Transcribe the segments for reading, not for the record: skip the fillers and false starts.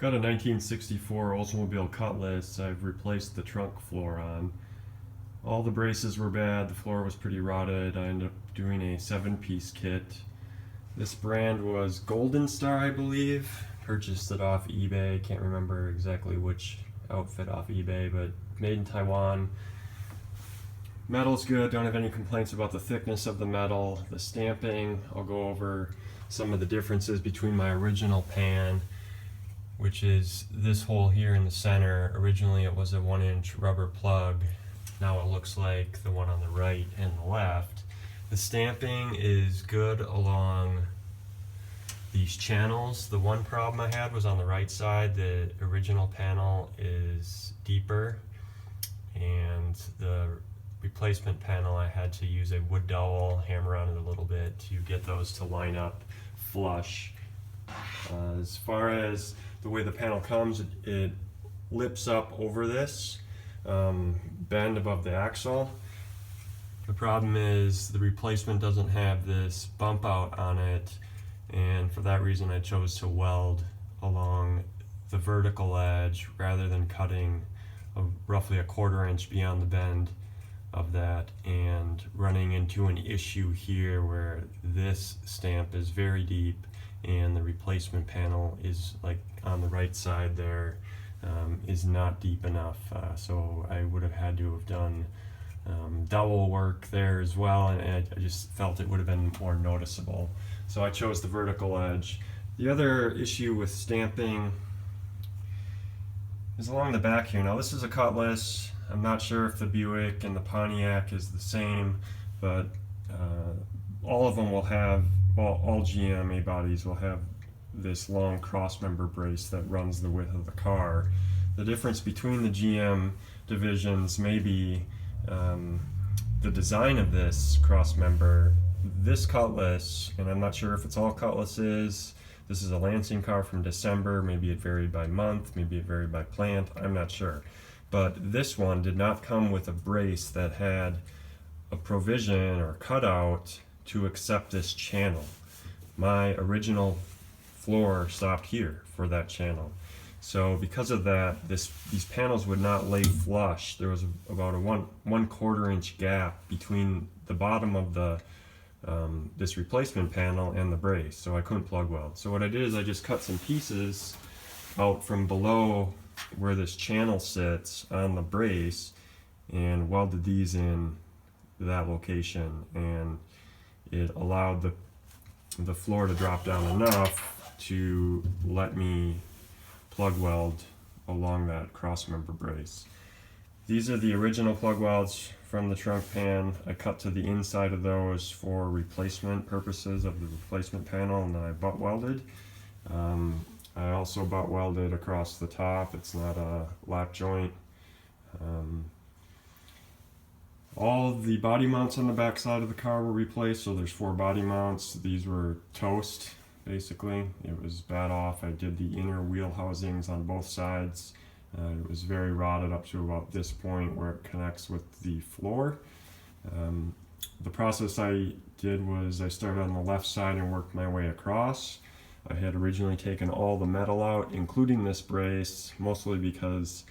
Got a 1964 Oldsmobile Cutlass I've replaced the trunk floor on. All the braces were bad, the floor was pretty rotted. I ended up doing a 7-piece kit. This brand was Golden Star, I believe. Purchased it off eBay, can't remember exactly which outfit off eBay, but made in Taiwan. Metal's good, don't have any complaints about the thickness of the metal. The stamping, I'll go over some of the differences between my original pan, which is this hole here in the center. Originally it was a 1-inch rubber plug. Now it looks like the one on the right and the left. The stamping is good along these channels. The one problem I had was on the right side. The original panel is deeper, and the replacement panel I had to use a wood dowel, hammer on it a little bit to get those to line up flush. As far as the way the panel comes, it lips up over this bend above the axle. The problem is the replacement doesn't have this bump out on it, and for that reason I chose to weld along the vertical edge rather than cutting roughly a 1/4 inch beyond the bend of that and running into an issue here where this stamp is very deep and the replacement panel is like on the right side there, is not deep enough, so I would have had to have done dowel work there as well, and I just felt it would have been more noticeable, so I chose the vertical edge. The other issue with stamping is along the back here. Now this is a Cutlass. I'm not sure if the Buick and the Pontiac is the same, but all of them will have, well, all GM A-bodies will have this long cross-member brace that runs the width of the car. The difference between the GM divisions may be the design of this cross-member. This Cutlass, and I'm not sure if it's all Cutlasses, this is a Lansing car from December, maybe it varied by month, maybe it varied by plant, I'm not sure. But this one did not come with a brace that had a provision or cutout to accept this channel. My original floor stopped here for that channel. So because of that, these panels would not lay flush. There was about a 1/4 inch gap between the bottom of the this replacement panel and the brace, so I couldn't plug weld. So what I did is I just cut some pieces out from below where this channel sits on the brace and welded these in that location, and it allowed the floor to drop down enough to let me plug weld along that cross member brace. These are the original plug welds from the trunk pan. I cut to the inside of those for replacement purposes of the replacement panel, and then I butt welded. I also butt welded across the top. It's not a lap joint. All of the body mounts on the back side of the car were replaced, so there's 4 body mounts. These were toast, basically. It was bad off. I did the inner wheel housings on both sides. It was very rotted up to about this point where it connects with the floor. The process I did was I started on the left side and worked my way across. I had originally taken all the metal out, including this brace, mostly because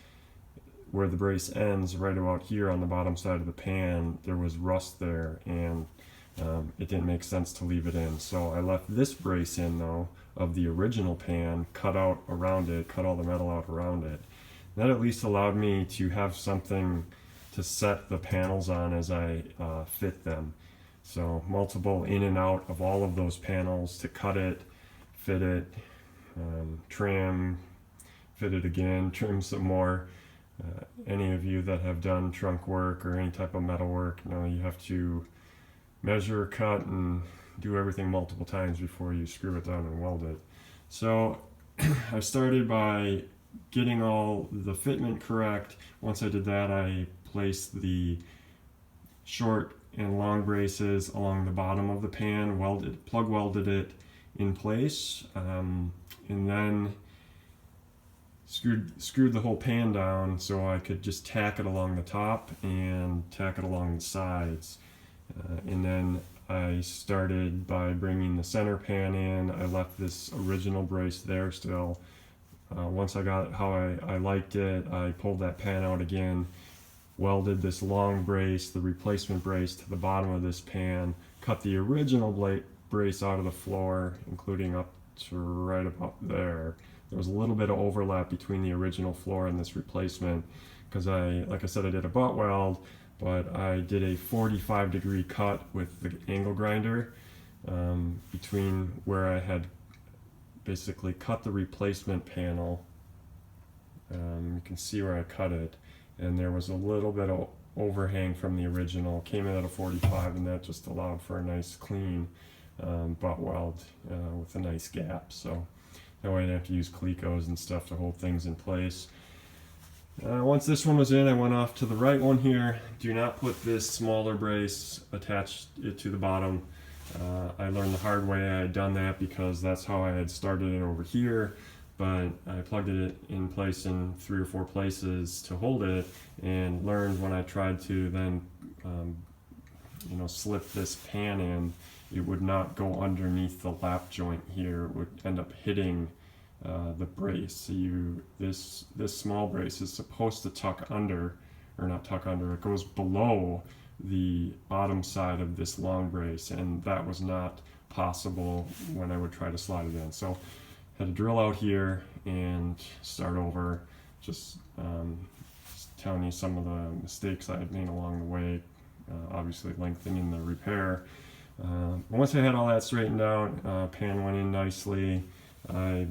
where the brace ends, right about here on the bottom side of the pan, there was rust there, and it didn't make sense to leave it in. So I left this brace in, though, of the original pan, cut out around it, cut all the metal out around it. That at least allowed me to have something to set the panels on as I fit them. So multiple in and out of all of those panels to cut it, fit it, trim, fit it again, trim some more. Any of you that have done trunk work or any type of metal work know you have to measure, cut, and do everything multiple times before you screw it down and weld it. So I started by getting all the fitment correct. Once I did that, I placed the short and long braces along the bottom of the pan, plug welded it in place, and then screwed the whole pan down so I could just tack it along the top and tack it along the sides. And then I started by bringing the center pan in. I left this original brace there still, once I got how I liked it, I pulled that pan out again, welded this long brace, the replacement brace, to the bottom of this pan, cut the original brace out of the floor, including up to right about there. There was a little bit of overlap between the original floor and this replacement because like I said, I did a butt weld, but I did a 45-degree cut with the angle grinder between where I had basically cut the replacement panel. You can see where I cut it, and there was a little bit of overhang from the original. Came in at a 45, and that just allowed for a nice clean butt weld with a nice gap. So that way I didn't have to use Clecos and stuff to hold things in place. Once this one was in, I went off to the right one here. Do not put this smaller brace, attach it to the bottom. I learned the hard way I had done that because that's how I had started it over here, but I plugged it in place in 3 or 4 places to hold it, and learned when I tried to then slip this pan in, it would not go underneath the lap joint here. It would end up hitting the brace. So this small brace is supposed to tuck under, or not tuck under, it goes below the bottom side of this long brace, and that was not possible when I would try to slide it in. So had to drill out here and start over, just telling you some of the mistakes I had made along the way, obviously lengthening the repair. Once I had all that straightened out, pan went in nicely. I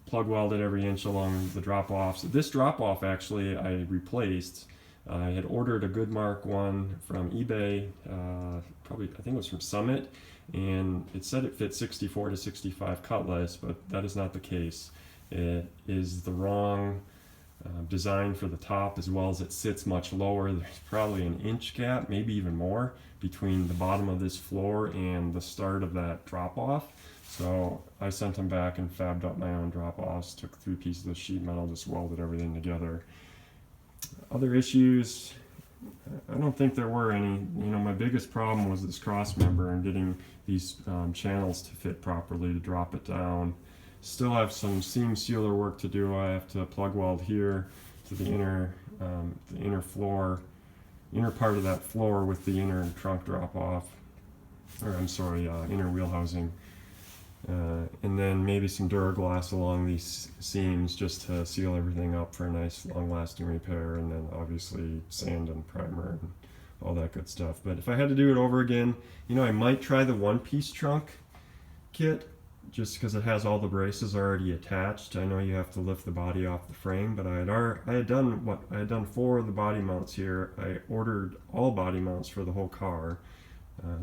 plug welded every inch along the drop-offs. This drop-off actually I replaced. I had ordered a Goodmark one from eBay, probably I think it was from Summit, and it said it fit 64 to 65 Cutlass, but that is not the case. It is the wrong design for the top, as well as it sits much lower. There's probably an inch gap, maybe even more, between the bottom of this floor and the start of that drop-off. So I sent them back and fabbed up my own drop-offs, took 3 pieces of sheet metal, just welded everything together. Other issues, I don't think there were any. My biggest problem was this cross member and getting these channels to fit properly to drop it down. Still have some seam sealer work to do. I have to plug weld here to the inner floor, inner part of that floor with the inner trunk drop off, or I'm sorry, inner wheel housing. And then maybe some Duraglass along these seams just to seal everything up for a nice long-lasting repair, and then obviously sand and primer and all that good stuff. But if I had to do it over again, I might try the one-piece trunk kit just because it has all the braces already attached. I know you have to lift the body off the frame, but I had done 4 of the body mounts here. I ordered all body mounts for the whole car.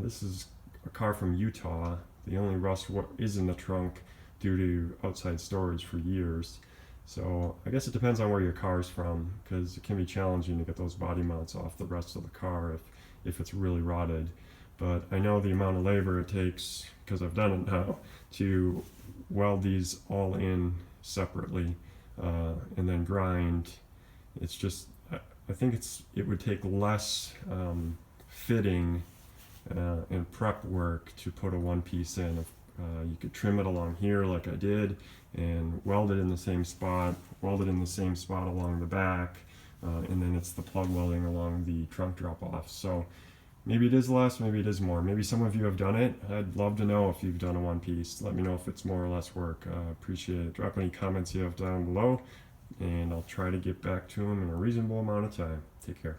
This is a car from Utah. The only rust is in the trunk due to outside storage for years. So I guess it depends on where your car's from, because it can be challenging to get those body mounts off the rest of the car if it's really rotted. But I know the amount of labor it takes, because I've done it now, to weld these all in separately and then grind. It's just, I think it would take less fitting and prep work to put a one piece in. You could trim it along here like I did and weld it in the same spot, along the back, and then it's the plug welding along the trunk drop off. So maybe it is less, maybe it is more. Maybe some of you have done it. I'd love to know if you've done a one piece. Let me know if it's more or less work. Appreciate it. Drop any comments you have down below, and I'll try to get back to them in a reasonable amount of time. Take care.